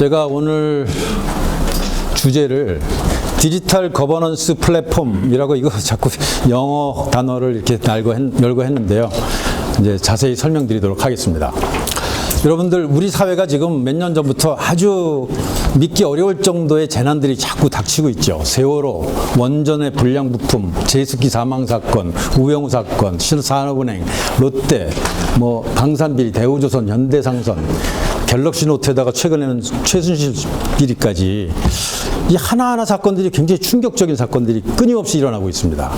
제가 오늘 주제를 디지털 거버넌스 플랫폼이라고 이거 자꾸 영어 단어를 이렇게 열고 했는데요. 이제 자세히 설명드리도록 하겠습니다. 여러분들, 우리 사회가 지금 몇 년 전부터 아주 믿기 어려울 정도의 재난들이 자꾸 닥치고 있죠. 세월호, 원전의 불량부품, 제습기 사망 사건, 우병우 사건, 신한은행, 롯데, 방산비리, 대우조선, 현대상선, 갤럭시 노트에다가 최근에는 최순실 비리까지 이 하나하나 사건들이 굉장히 충격적인 사건들이 끊임없이 일어나고 있습니다.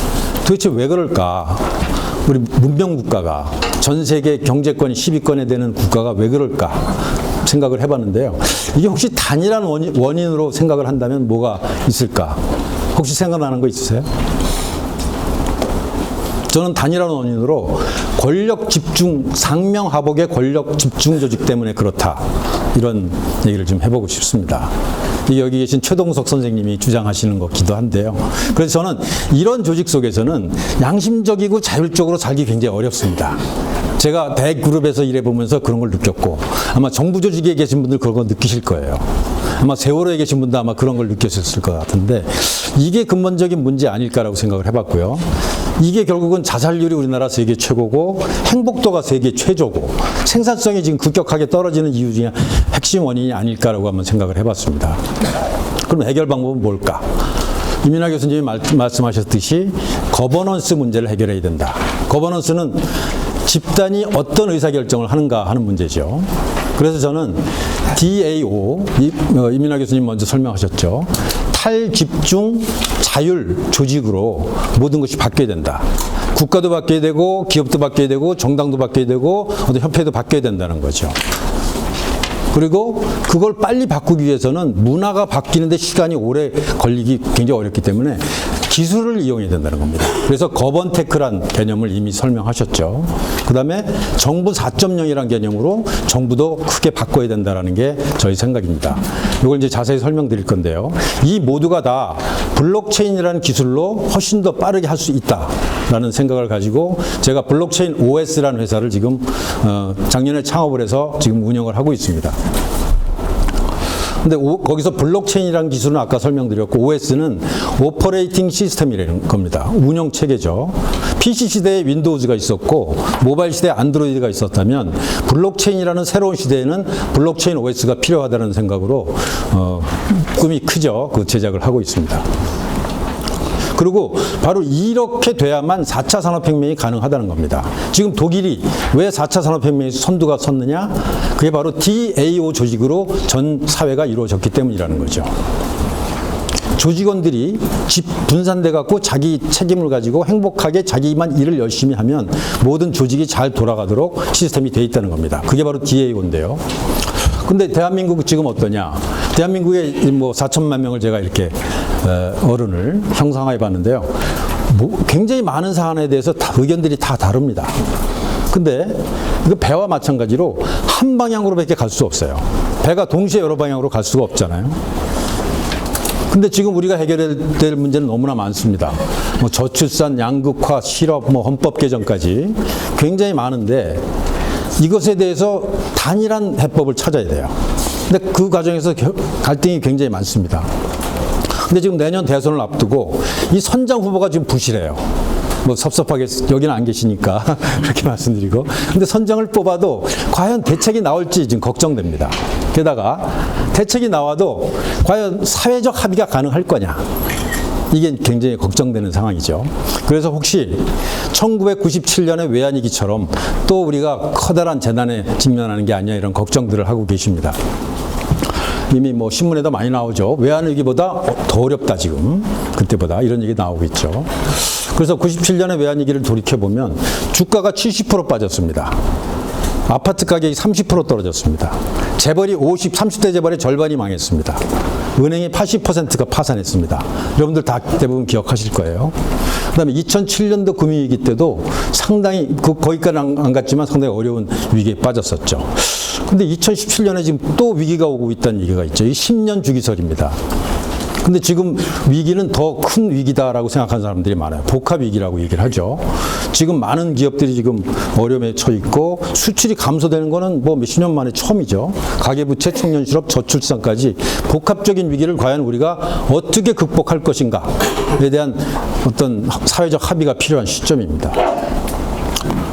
도대체 왜 그럴까? 우리 문명국가가, 전 세계 경제권이 10위권에 되는 국가가 왜 그럴까 생각을 해봤는데요. 이게 혹시 단일한 원인으로 생각을 한다면 뭐가 있을까? 혹시 생각나는 거 있으세요? 저는 단일한 원인으로 권력 집중, 상명하복의 권력 집중 조직 때문에 그렇다, 이런 얘기를 좀 해보고 싶습니다. 여기 계신 최동석 선생님이 주장하시는 것기도 한데요. 그래서 저는 이런 조직 속에서는 양심적이고 자율적으로 살기 굉장히 어렵습니다. 제가 대그룹에서 일해보면서 그런 걸 느꼈고, 아마 정부 조직에 계신 분들 그런 거 느끼실 거예요. 아마 세월호에 계신 분도 아마 그런 걸 느꼈을 것 같은데, 이게 근본적인 문제 아닐까라고 생각을 해봤고요. 이게 결국은 자살률이 우리나라 세계 최고고, 행복도가 세계 최저고, 생산성이 지금 급격하게 떨어지는 이유 중에 핵심 원인이 아닐까라고 한번 생각을 해봤습니다. 그럼 해결 방법은 뭘까? 이민하 교수님이 말씀하셨듯이 거버넌스 문제를 해결해야 된다. 거버넌스는 집단이 어떤 의사결정을 하는가 하는 문제죠. 그래서 저는 DAO, 이민하 교수님 먼저 설명하셨죠. 탈집중 자율 조직으로 모든 것이 바뀌어야 된다. 국가도 바뀌어야 되고, 기업도 바뀌어야 되고, 정당도 바뀌어야 되고, 어떤 협회도 바뀌어야 된다는 거죠. 그리고 그걸 빨리 바꾸기 위해서는 문화가 바뀌는데 시간이 오래 걸리기 굉장히 어렵기 때문에 기술을 이용해야 된다는 겁니다. 그래서 거번테크란 개념을 이미 설명하셨죠. 그 다음에 정부 4.0이라는 개념으로 정부도 크게 바꿔야 된다는 게 저희 생각입니다. 이걸 이제 자세히 설명드릴 건데요. 이 모두가 다 블록체인이라는 기술로 훨씬 더 빠르게 할 수 있다라는 생각을 가지고 제가 블록체인 OS라는 회사를 지금 작년에 창업을 해서 지금 운영을 하고 있습니다. 근데 거기서 블록체인이라는 기술은 아까 설명드렸고, OS는 오퍼레이팅 시스템이라는 겁니다. 운영 체계죠. PC 시대에 윈도우즈가 있었고 모바일 시대에 안드로이드가 있었다면, 블록체인이라는 새로운 시대에는 블록체인 OS가 필요하다는 생각으로 꿈이 크죠. 그 제작을 하고 있습니다. 그리고 바로 이렇게 돼야만 4차 산업혁명이 가능하다는 겁니다. 지금 독일이 왜 4차 산업혁명에서 선두가 섰느냐? 그게 바로 DAO 조직으로 전 사회가 이루어졌기 때문이라는 거죠. 조직원들이 분산돼 갖고 자기 책임을 가지고 행복하게 자기만 일을 열심히 하면 모든 조직이 잘 돌아가도록 시스템이 돼 있다는 겁니다. 그게 바로 DAO인데요. 근데 대한민국 지금 어떠냐? 대한민국의 4천만 명을 제가 이렇게 어른을 형상화해 봤는데요. 굉장히 많은 사안에 대해서 의견들이 다 다릅니다. 근데 이거 배와 마찬가지로 한 방향으로밖에 갈 수 없어요. 배가 동시에 여러 방향으로 갈 수가 없잖아요. 근데 지금 우리가 해결해야 될 문제는 너무나 많습니다. 저출산, 양극화, 실업, 헌법 개정까지 굉장히 많은데, 이것에 대해서 단일한 해법을 찾아야 돼요. 근데 그 과정에서 갈등이 굉장히 많습니다. 근데 지금 내년 대선을 앞두고 이 선장 후보가 지금 부실해요. 섭섭하게 여기는 안 계시니까 그렇게 말씀드리고, 근데 선장을 뽑아도 과연 대책이 나올지 지금 걱정됩니다. 게다가 대책이 나와도 과연 사회적 합의가 가능할 거냐, 이게 굉장히 걱정되는 상황이죠. 그래서 혹시 1997년의 외환위기처럼 또 우리가 커다란 재난에 직면하는 게 아니냐, 이런 걱정들을 하고 계십니다. 이미 신문에도 많이 나오죠. 외환위기보다 더 어렵다, 지금 그때보다, 이런 얘기 나오고 있죠. 그래서 97년의 외환위기를 돌이켜보면 주가가 70% 빠졌습니다. 아파트 가격이 30% 떨어졌습니다. 재벌이 30대 재벌의 절반이 망했습니다. 은행의 80%가 파산했습니다. 여러분들 다 대부분 기억하실 거예요. 그 다음에 2007년도 금융위기 때도 상당히, 거기까지 안 갔지만 상당히 어려운 위기에 빠졌었죠. 근데 2017년에 지금 또 위기가 오고 있다는 얘기가 있죠. 이 10년 주기설입니다. 근데 지금 위기는 더 큰 위기다라고 생각하는 사람들이 많아요. 복합 위기라고 얘기를 하죠. 지금 많은 기업들이 지금 어려움에 처해 있고 수출이 감소되는 거는 뭐 몇십 년 만에 처음이죠. 가계부채, 청년 실업, 저출산까지 복합적인 위기를 과연 우리가 어떻게 극복할 것인가에 대한 어떤 사회적 합의가 필요한 시점입니다.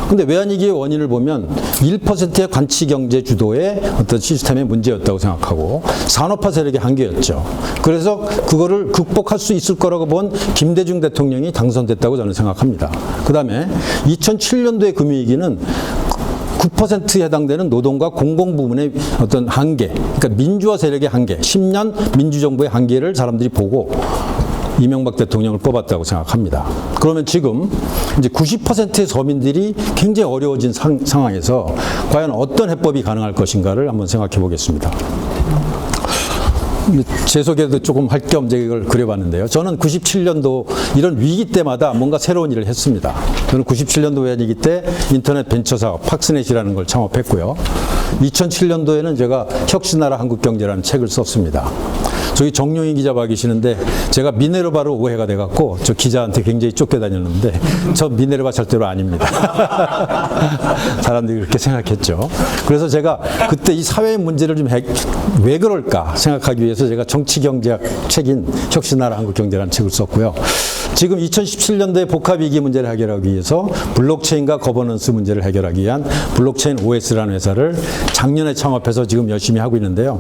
근데 외환위기의 원인을 보면 1%의 관치경제 주도의 어떤 시스템의 문제였다고 생각하고 산업화 세력의 한계였죠. 그래서 그거를 극복할 수 있을 거라고 본 김대중 대통령이 당선됐다고 저는 생각합니다. 그 다음에 2007년도의 금융위기는 9%에 해당되는 노동과 공공부문의 어떤 한계, 그러니까 민주화 세력의 한계, 10년 민주정부의 한계를 사람들이 보고 이명박 대통령을 뽑았다고 생각합니다. 그러면 지금 이제 90%의 서민들이 굉장히 어려워진 상황에서 과연 어떤 해법이 가능할 것인가를 한번 생각해 보겠습니다. 제 소개도 조금 할 겸 제가 이걸 그려봤는데요. 저는 97년도 이런 위기 때마다 뭔가 새로운 일을 했습니다. 저는 97년도 외환위기 때 인터넷 벤처 사업 팍스넷이라는 걸 창업했고요. 2007년도에는 제가 혁신나라 한국경제라는 책을 썼습니다. 저기 정용희 기자 봐 계시는데 제가 미네르바로 오해가 돼갖고 저 기자한테 굉장히 쫓겨다녔는데 저 미네르바 절대로 아닙니다. 사람들이 그렇게 생각했죠. 그래서 제가 그때 이 사회의 문제를 좀 왜 그럴까 생각하기 위해서 제가 정치경제학 책인 혁신나라 한국경제라는 책을 썼고요. 지금 2017년도에 복합위기 문제를 해결하기 위해서 블록체인과 거버넌스 문제를 해결하기 위한 블록체인 OS라는 회사를 작년에 창업해서 지금 열심히 하고 있는데요.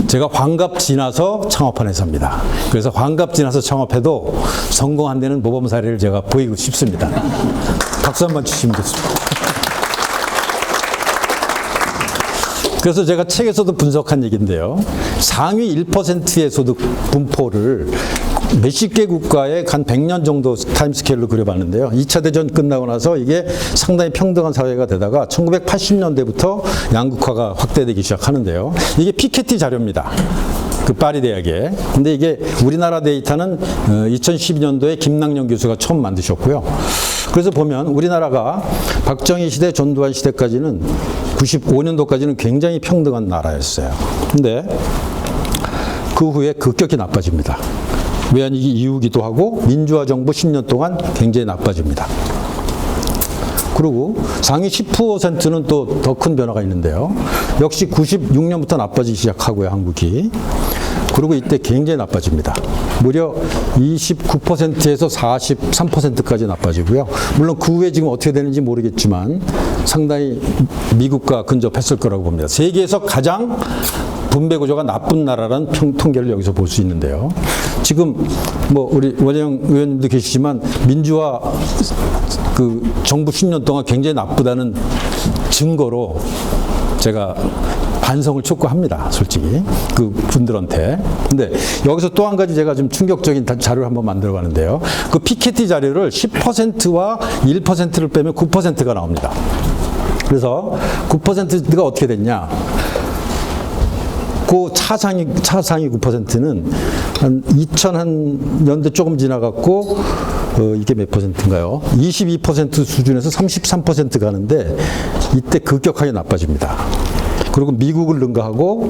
제가 환갑 지나서 창업한 회사입니다. 그래서 환갑 지나서 창업해도 성공한 데는 모범 사례를 제가 보이고 싶습니다. 박수 한번 주시면 좋습니다. 그래서 제가 책에서도 분석한 얘기인데요. 상위 1%의 소득 분포를 몇십 개 국가에 한 100년 정도 타임스케일로 그려봤는데요. 2차 대전 끝나고 나서 이게 상당히 평등한 사회가 되다가 1980년대부터 양극화가 확대되기 시작하는데요. 이게 피케티 자료입니다. 그 파리 대학에. 근데 이게 우리나라 데이터는 2012년도에 김낙년 교수가 처음 만드셨고요. 그래서 보면 우리나라가 박정희 시대, 전두환 시대까지는 95년도까지는 굉장히 평등한 나라였어요. 근데 그 후에 급격히 나빠집니다. 외환위기 이후기도 하고 민주화 정부 10년 동안 굉장히 나빠집니다. 그리고 상위 10%는 또 더 큰 변화가 있는데요. 역시 96년부터 나빠지기 시작하고요, 한국이. 그리고 이때 굉장히 나빠집니다. 무려 29%에서 43%까지 나빠지고요. 물론 그 후에 지금 어떻게 되는지 모르겠지만 상당히 미국과 근접했을 거라고 봅니다. 세계에서 가장 분배 구조가 나쁜 나라라는 통계를 여기서 볼 수 있는데요. 지금 뭐 우리 원영 의원님도 계시지만 민주화 그 정부 10년 동안 굉장히 나쁘다는 증거로 제가 반성을 촉구합니다. 솔직히 그 분들한테. 근데 여기서 또 한 가지 제가 좀 충격적인 자료를 한번 만들어 봤는데요. 그 피케티 자료를 10%와 1%를 빼면 9%가 나옵니다. 그래서 9%가 어떻게 됐냐? 그 차상위 9%는 한 2000년대 조금 지나갔고 이게 몇 %인가요? 22% 수준에서 33% 가는데 이때 급격하게 나빠집니다. 그리고 미국을 능가하고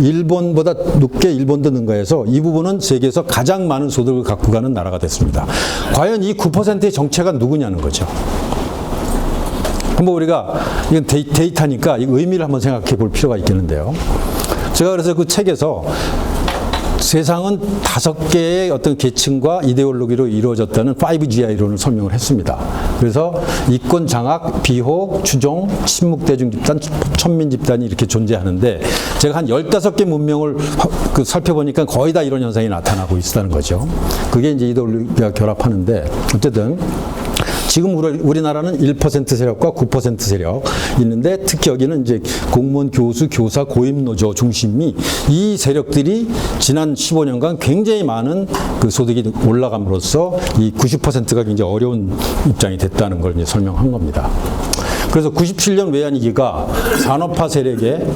일본보다 높게 일본도 능가해서 이 부분은 세계에서 가장 많은 소득을 갖고 가는 나라가 됐습니다. 과연 이 9%의 정체가 누구냐는 거죠. 한번 우리가 이건 데이터니까 이 의미를 한번 생각해 볼 필요가 있겠는데요. 제가 그래서 그 책에서 세상은 5개의 어떤 계층과 이데올로기로 이루어졌다는 5GI 이론을 설명을 했습니다. 그래서 이권 장악, 비호, 추종, 친묵 대중 집단, 천민 집단이 이렇게 존재하는데 제가 한 15개 문명을 살펴보니까 거의 다 이런 현상이 나타나고 있다는 거죠. 그게 이제 이데올로기가 결합하는데 어쨌든 지금 우리나라는 1% 세력과 9% 세력 있는데 특히 여기는 이제 공무원, 교수, 교사, 고임노조 중심이 이 세력들이 지난 15년간 굉장히 많은 그 소득이 올라감으로써 이 90%가 굉장히 어려운 입장이 됐다는 걸 이제 설명한 겁니다. 그래서 97년 외환위기가 산업화 세력의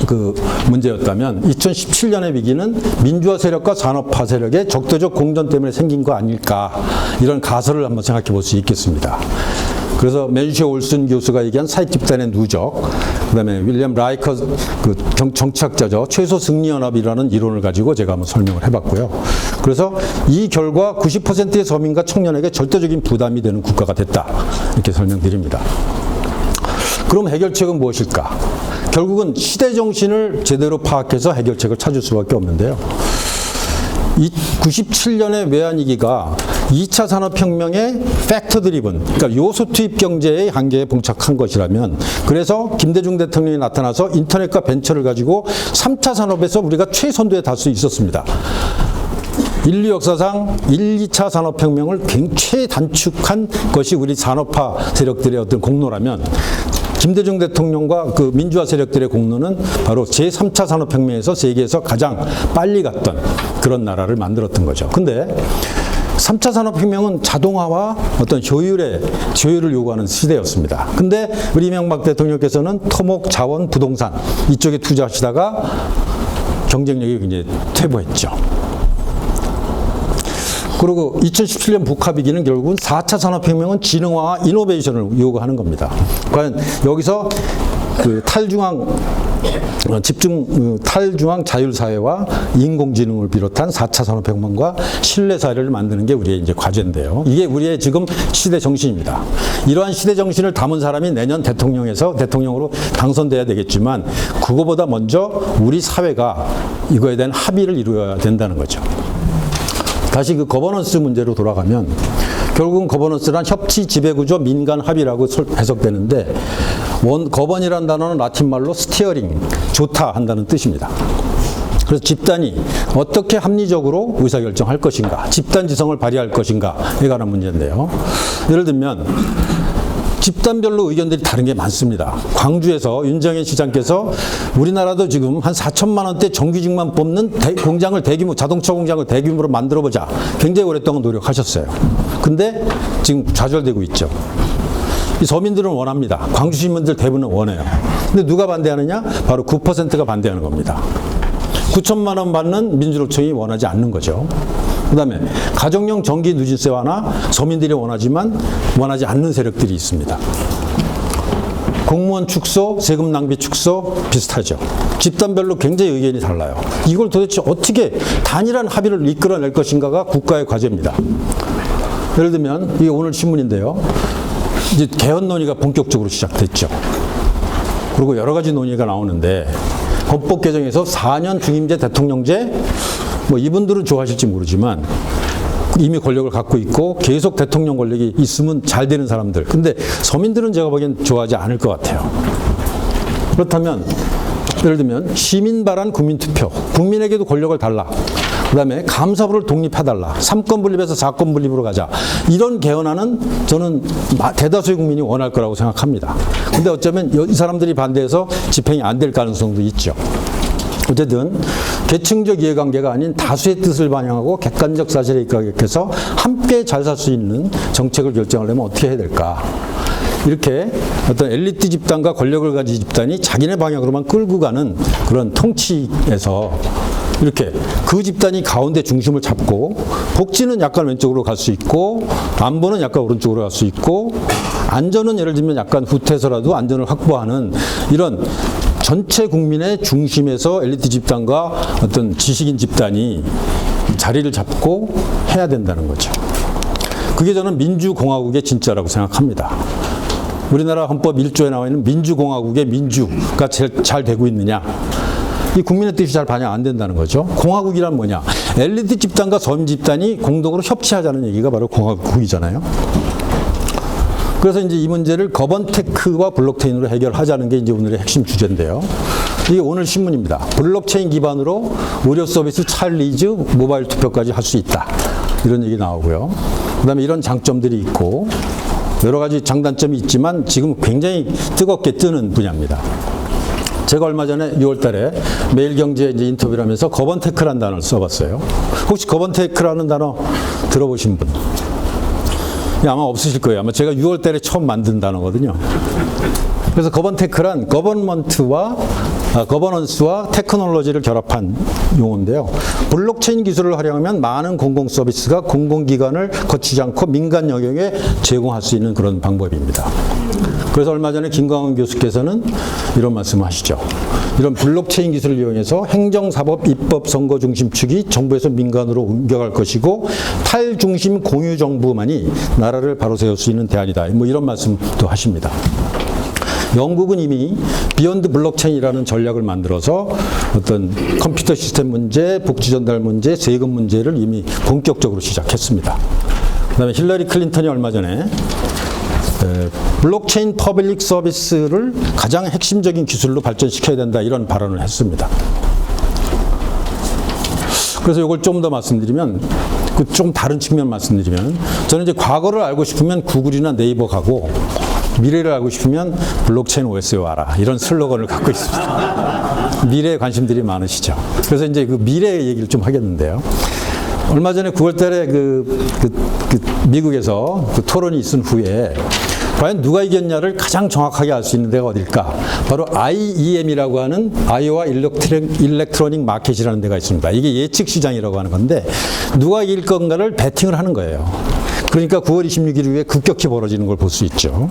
그 문제였다면 2017년의 위기는 민주화 세력과 산업화 세력의 적대적 공존 때문에 생긴 거 아닐까 이런 가설을 한번 생각해 볼 수 있겠습니다. 그래서 맨슈어 올슨 교수가 얘기한 사익 집단의 누적 그다음에 윌리엄 라이커 그 정치학자죠. 최소 승리 연합이라는 이론을 가지고 제가 한번 설명을 해봤고요. 그래서 이 결과 90%의 서민과 청년에게 절대적인 부담이 되는 국가가 됐다. 이렇게 설명드립니다. 그럼 해결책은 무엇일까? 결국은 시대 정신을 제대로 파악해서 해결책을 찾을 수밖에 없는데요. 97년의 외환위기가 2차 산업혁명의 팩터 드리븐, 그러니까 요소 투입 경제의 한계에 봉착한 것이라면, 그래서 김대중 대통령이 나타나서 인터넷과 벤처를 가지고 3차 산업에서 우리가 최선두에 달 수 있었습니다. 인류 역사상 1, 2차 산업혁명을 최단축한 것이 우리 산업화 세력들의 어떤 공로라면, 김대중 대통령과 그 민주화 세력들의 공로는 바로 제3차 산업혁명에서 세계에서 가장 빨리 갔던 그런 나라를 만들었던 거죠. 근데 3차 산업혁명은 자동화와 어떤 효율을 요구하는 시대였습니다. 근데 우리 이명박 대통령께서는 토목, 자원, 부동산 이쪽에 투자하시다가 경쟁력이 굉장히 퇴보했죠. 그리고 2017년 북합위기는 결국은 4차 산업혁명은 지능화와 이노베이션을 요구하는 겁니다. 과연 여기서 그 탈중앙 자율사회와 인공지능을 비롯한 4차 산업혁명과 신뢰사회를 만드는 게 우리의 이제 과제인데요. 이게 우리의 지금 시대 정신입니다. 이러한 시대 정신을 담은 사람이 내년 대통령으로 당선돼야 되겠지만, 그거보다 먼저 우리 사회가 이거에 대한 합의를 이루어야 된다는 거죠. 다시 그 거버넌스 문제로 돌아가면, 결국은 거버넌스란 협치, 지배구조, 민간 합의라고 해석되는데, 거번이라는 단어는 라틴 말로 스티어링, 좋다 한다는 뜻입니다. 그래서 집단이 어떻게 합리적으로 의사결정할 것인가, 집단지성을 발휘할 것인가에 관한 문제인데요. 예를 들면 집단별로 의견들이 다른 게 많습니다. 광주에서 윤정현 시장께서 우리나라도 지금 한 4천만 원대 정규직만 뽑는 공장을 자동차 공장을 대규모로 만들어보자. 굉장히 오랫동안 노력하셨어요. 근데 지금 좌절되고 있죠. 이 서민들은 원합니다. 광주 시민들 대부분은 원해요. 근데 누가 반대하느냐? 바로 9%가 반대하는 겁니다. 9천만 원 받는 민주노총이 원하지 않는 거죠. 그 다음에 가정용 전기 누진세 완화, 서민들이 원하지만 원하지 않는 세력들이 있습니다. 공무원 축소, 세금 낭비 축소 비슷하죠. 집단별로 굉장히 의견이 달라요. 이걸 도대체 어떻게 단일한 합의를 이끌어낼 것인가가 국가의 과제입니다. 예를 들면 이게 오늘 신문인데요. 이제 개헌 논의가 본격적으로 시작됐죠. 그리고 여러 가지 논의가 나오는데, 헌법 개정에서 4년 중임제 대통령제, 뭐 이분들은 좋아하실지 모르지만 이미 권력을 갖고 있고 계속 대통령 권력이 있으면 잘 되는 사람들. 근데 서민들은 제가 보기엔 좋아하지 않을 것 같아요. 그렇다면 예를 들면 시민 발안 국민투표, 국민에게도 권력을 달라. 그다음에 감사부를 독립해달라. 3권 분립에서 4권 분립으로 가자. 이런 개헌안은 저는 대다수의 국민이 원할 거라고 생각합니다. 근데 어쩌면 이 사람들이 반대해서 집행이 안 될 가능성도 있죠. 어쨌든 계층적 이해관계가 아닌 다수의 뜻을 반영하고 객관적 사실에 입각해서 함께 잘 살 수 있는 정책을 결정하려면 어떻게 해야 될까? 이렇게 어떤 엘리트 집단과 권력을 가진 집단이 자기네 방향으로만 끌고 가는 그런 통치에서 이렇게 그 집단이 가운데 중심을 잡고, 복지는 약간 왼쪽으로 갈 수 있고, 안보는 약간 오른쪽으로 갈 수 있고, 안전은 예를 들면 약간 후퇴해서라도 안전을 확보하는 이런 전체 국민의 중심에서 엘리트 집단과 어떤 지식인 집단이 자리를 잡고 해야 된다는 거죠. 그게 저는 민주공화국의 진짜라고 생각합니다. 우리나라 헌법 1조에 나와 있는 민주공화국의 민주가 잘 되고 있느냐? 이 국민의 뜻이 잘 반영 안 된다는 거죠. 공화국이란 뭐냐? 엘리트 집단과 서민 집단이 공동으로 협치하자는 얘기가 바로 공화국이잖아요. 그래서 이제 이 문제를 거번테크와 블록체인으로 해결하자는 게 이제 오늘의 핵심 주제인데요. 이게 오늘 신문입니다. 블록체인 기반으로 의료 서비스, 찰리즈, 모바일 투표까지 할 수 있다. 이런 얘기 나오고요. 그 다음에 이런 장점들이 있고 여러 가지 장단점이 있지만 지금 굉장히 뜨겁게 뜨는 분야입니다. 제가 얼마 전에 6월 달에 매일경제에 이제 인터뷰를 하면서 거번테크라는 단어를 써봤어요. 혹시 거번테크라는 단어 들어보신 분? 아마 없으실 거예요. 아마 제가 6월 달에 처음 만든 단어거든요. 그래서 거번테크란 거버먼트와 거버넌스와 테크놀로지를 결합한 용어인데요. 블록체인 기술을 활용하면 많은 공공 서비스가 공공기관을 거치지 않고 민간 영역에 제공할 수 있는 그런 방법입니다. 그래서 얼마 전에 김광원 교수께서는 이런 말씀을 하시죠. 이런 블록체인 기술을 이용해서 행정사법, 입법, 선거 중심 축이 정부에서 민간으로 옮겨갈 것이고 탈중심 공유 정부만이 나라를 바로 세울 수 있는 대안이다. 뭐 이런 말씀도 하십니다. 영국은 이미 비욘드 블록체인이라는 전략을 만들어서 어떤 컴퓨터 시스템 문제, 복지 전달 문제, 세금 문제를 이미 본격적으로 시작했습니다. 그다음에 힐러리 클린턴이 얼마 전에 블록체인 퍼블릭 서비스를 가장 핵심적인 기술로 발전시켜야 된다 이런 발언을 했습니다. 그래서 이걸 좀 더 말씀드리면 좀 다른 측면 말씀드리면 저는 이제 과거를 알고 싶으면 구글이나 네이버 가고 미래를 알고 싶으면 블록체인 OS에 와라 이런 슬로건을 갖고 있습니다. 미래에 관심들이 많으시죠. 그래서 이제 그 미래 얘기를 좀 하겠는데요. 얼마 전에 9월 달에 미국에서 그 토론이 있은 후에 과연 누가 이겼냐를 가장 정확하게 알 수 있는 데가 어딜까? 바로 IEM이라고 하는 아이오와 일렉트로닉 마켓이라는 데가 있습니다. 이게 예측 시장이라고 하는 건데 누가 이길 건가를 배팅을 하는 거예요. 그러니까 9월 26일 이후에 급격히 벌어지는 걸 볼 수 있죠.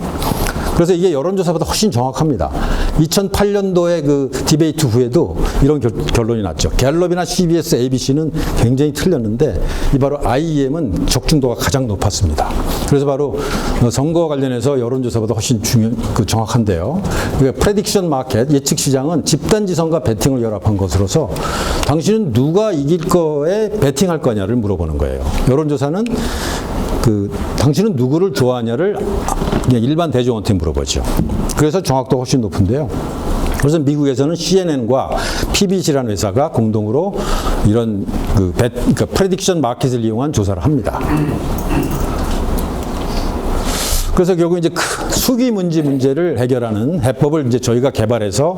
그래서 이게 여론조사보다 훨씬 정확합니다. 2008년도에 그 디베이트 후에도 이런 결론이 났죠. 갤럽이나 CBS, ABC는 굉장히 틀렸는데 이 바로 IEM은 적중도가 가장 높았습니다. 그래서 바로 선거와 관련해서 여론조사보다 훨씬 정확한데요. 프레딕션 마켓, 예측 시장은 집단지성과 배팅을 결합한 것으로서 당신은 누가 이길 거에 배팅할 거냐를 물어보는 거예요. 여론조사는 당신은 누구를 좋아하냐를 그냥 일반 대중한테 물어보죠. 그래서 정확도가 훨씬 높은데요. 그래서 미국에서는 CNN과 PBC라는 회사가 공동으로 이런 그러니까 프레딕션 마켓을 이용한 조사를 합니다. 그래서 결국 이제 수기 문제를 해결하는 해법을 이제 저희가 개발해서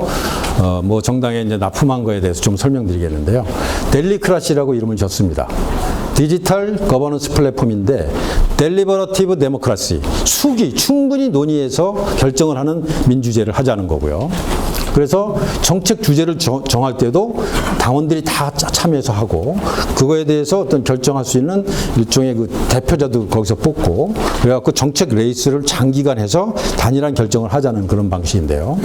뭐 정당에 이제 납품한 거에 대해서 좀 설명드리겠는데요. 델리크라시라고 이름을 줬습니다. 디지털 거버넌스 플랫폼인데 델리버러티브 데모크라시, 충분히 논의해서 결정을 하는 민주제를 하자는 거고요. 그래서 정책 주제를 정할 때도 당원들이 다 참여해서 하고 그거에 대해서 어떤 결정할 수 있는 일종의 그 대표자도 거기서 뽑고 그래갖고 정책 레이스를 장기간 해서 단일한 결정을 하자는 그런 방식인데요.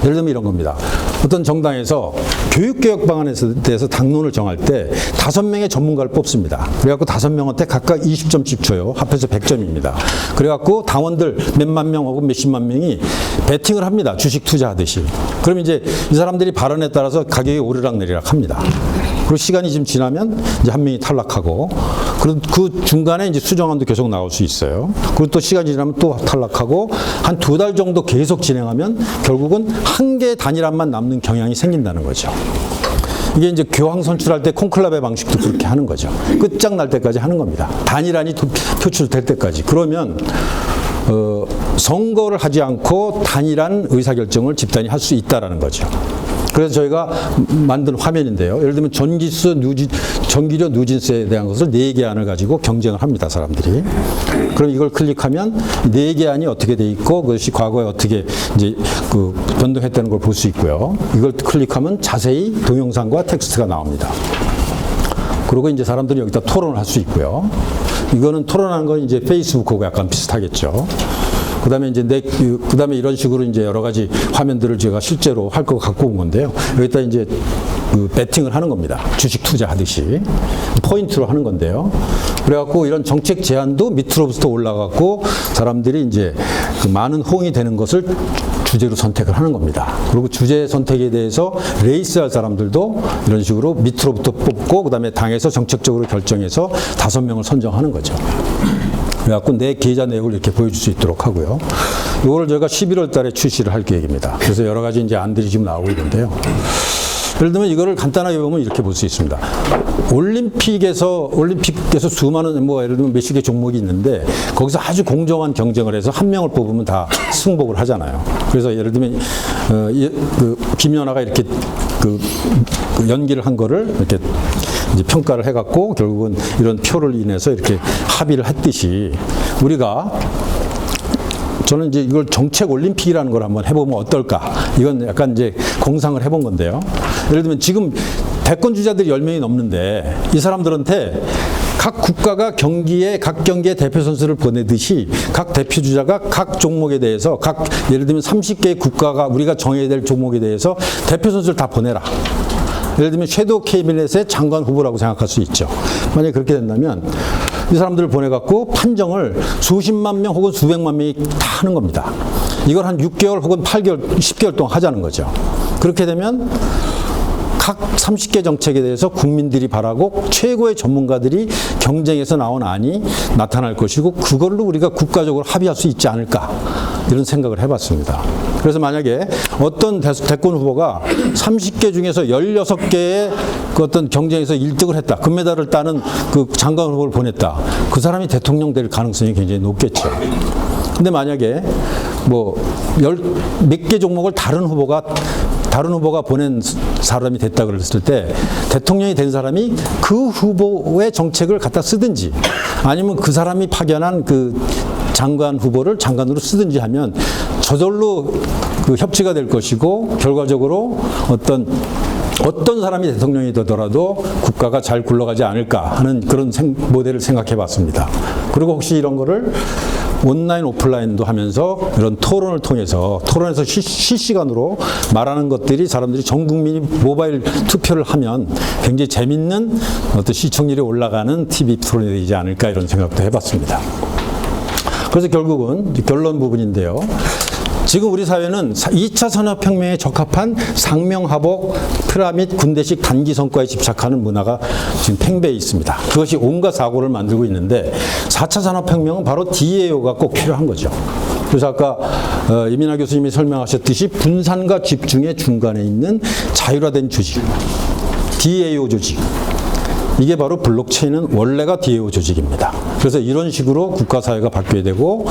예를 들면 이런 겁니다. 어떤 정당에서 교육개혁 방안에 대해서 당론을 정할 때 5명의 전문가를 뽑습니다. 그래갖고 5명한테 각각 20점씩 줘요. 합해서 100점입니다. 그래갖고 당원들 몇만 명 혹은 몇십만 명이 배팅을 합니다. 주식 투자하듯이. 그럼 이제 이 사람들이 발언에 따라서 가격이 오르락내리락 합니다. 그리고 시간이 좀 지나면 이제 한 명이 탈락하고 그리고 그 중간에 이제 수정안도 계속 나올 수 있어요. 그리고 또 시간이 지나면 또 탈락하고 한 2달 정도 계속 진행하면 결국은 한 개의 단일안만 남는 경향이 생긴다는 거죠. 이게 이제 교황 선출할 때 콘클라베 방식도 그렇게 하는 거죠. 끝장날 때까지 하는 겁니다. 단일안이 표출될 때까지. 그러면 선거를 하지 않고 단일한 의사결정을 집단이 할 수 있다라는 거죠. 그래서 저희가 만든 화면인데요. 예를 들면 전기료 누진세에 대한 것을 4개 안을 가지고 경쟁을 합니다, 사람들이. 그럼 이걸 클릭하면 4개 안이 어떻게 돼 있고 그것이 과거에 어떻게 이제 변동했다는 걸 볼 수 있고요. 이걸 클릭하면 자세히 동영상과 텍스트가 나옵니다. 그리고 이제 사람들이 여기다 토론을 할 수 있고요. 이거는 토론하는 건 이제 페이스북하고 약간 비슷하겠죠. 그다음에 이제 그다음에 이런 식으로 이제 여러 가지 화면들을 제가 실제로 할 거 갖고 온 건데요. 여기다 이제 배팅을 하는 겁니다. 주식 투자하듯이 포인트로 하는 건데요. 그래갖고 이런 정책 제안도 밑으로부터 올라갔고 사람들이 이제 많은 호응이 되는 것을 주제로 선택을 하는 겁니다. 그리고 주제 선택에 대해서 레이스할 사람들도 이런 식으로 밑으로부터 뽑고 그다음에 당에서 정책적으로 결정해서 5명을 선정하는 거죠. 그래갖고 내 계좌 내역을 이렇게 보여줄 수 있도록 하고요. 이거를 저희가 11월 달에 출시를 할 계획입니다. 그래서 여러 가지 이제 안들이 지금 나오고 있는데요. 예를 들면 이거를 간단하게 보면 이렇게 볼 수 있습니다. 올림픽에서 수많은 예를 들면 몇십 개 종목이 있는데 거기서 아주 공정한 경쟁을 해서 한 명을 뽑으면 다 승복을 하잖아요. 그래서 예를 들면 김연아가 이렇게 연기를 한 거를 이렇게 이제 평가를 해갖고 결국은 이런 표를 인해서 이렇게 합의를 했듯이 우리가 저는 이제 이걸 정책 올림픽이라는 걸 한번 해보면 어떨까? 이건 약간 이제 공상을 해본 건데요. 예를 들면 지금 대권 주자들이 10명이 넘는데 이 사람들한테 각 국가가 각 경기에 대표 선수를 보내듯이 각 대표 주자가 각 종목에 대해서 예를 들면 30개의 국가가 우리가 정해야 될 종목에 대해서 대표 선수를 다 보내라. 예를 들면 섀도우 캐비넷의 장관 후보라고 생각할 수 있죠. 만약에 그렇게 된다면 이 사람들을 보내갖고 판정을 수십만 명 혹은 수백만 명이 다 하는 겁니다. 이걸 한 6개월 혹은 8개월, 10개월 동안 하자는 거죠. 그렇게 되면 각 30개 정책에 대해서 국민들이 바라고 최고의 전문가들이 경쟁해서 나온 안이 나타날 것이고 그걸로 우리가 국가적으로 합의할 수 있지 않을까 이런 생각을 해봤습니다. 그래서 만약에 어떤 대권 후보가 30개 중에서 16개의 그 어떤 경쟁에서 1등을 했다. 금메달을 따는 그 장관 후보를 보냈다. 그 사람이 대통령 될 가능성이 굉장히 높겠죠. 근데 만약에 뭐 몇 개 종목을 다른 후보가 보낸 사람이 됐다 그랬을 때 대통령이 된 사람이 그 후보의 정책을 갖다 쓰든지 아니면 그 사람이 파견한 그 장관 후보를 장관으로 쓰든지 하면 저절로 그 협치가 될 것이고 결과적으로 어떤 사람이 대통령이 되더라도 국가가 잘 굴러가지 않을까 하는 그런 모델을 생각해 봤습니다. 그리고 혹시 이런 거를 온라인, 오프라인도 하면서 이런 토론을 통해서 토론에서 실시간으로 말하는 것들이 사람들이 전 국민이 모바일 투표를 하면 굉장히 재밌는 어떤 시청률이 올라가는 TV 토론이 되지 않을까 이런 생각도 해봤습니다. 그래서 결국은 결론 부분인데요. 지금 우리 사회는 2차 산업혁명에 적합한 상명하복, 피라밋, 군대식 단기 성과에 집착하는 문화가 지금 팽배해 있습니다. 그것이 온갖 사고를 만들고 있는데 4차 산업혁명은 바로 DAO가 꼭 필요한 거죠. 그래서 아까 이민하 교수님이 설명하셨듯이 분산과 집중의 중간에 있는 자율화된 조직, DAO 조직. 이게 바로 블록체인은 원래가 DAO 조직입니다. 그래서 이런 식으로 국가사회가 바뀌어야 되고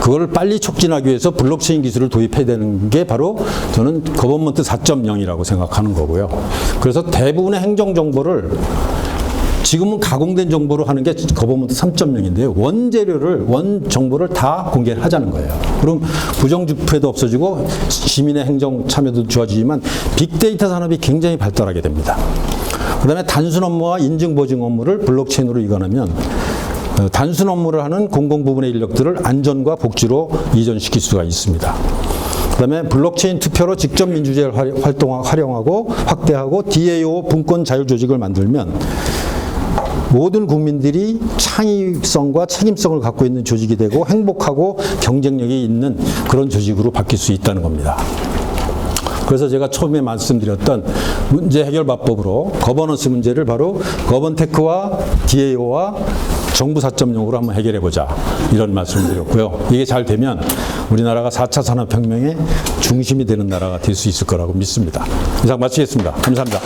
그걸 빨리 촉진하기 위해서 블록체인 기술을 도입해야 되는 게 바로 저는 거버먼트 4.0이라고 생각하는 거고요. 그래서 대부분의 행정정보를 지금은 가공된 정보로 하는 게 거버먼트 3.0인데요. 원 정보를 다 공개를 하자는 거예요. 그럼 부정부패도 없어지고 시민의 행정 참여도 좋아지지만 빅데이터 산업이 굉장히 발달하게 됩니다. 그 다음에 단순 업무와 인증 보증 업무를 블록체인으로 이관하면 단순 업무를 하는 공공부문의 인력들을 안전과 복지로 이전시킬 수가 있습니다. 그 다음에 블록체인 투표로 직접 민주제를 활용하고 확대하고 DAO 분권 자율조직을 만들면 모든 국민들이 창의성과 책임성을 갖고 있는 조직이 되고 행복하고 경쟁력이 있는 그런 조직으로 바뀔 수 있다는 겁니다. 그래서 제가 처음에 말씀드렸던 문제 해결 방법으로 거버넌스 문제를 바로 거번테크와 DAO와 정부 4.0으로 한번 해결해보자 이런 말씀을 드렸고요. 이게 잘 되면 우리나라가 4차 산업혁명의 중심이 되는 나라가 될 수 있을 거라고 믿습니다. 이상 마치겠습니다. 감사합니다.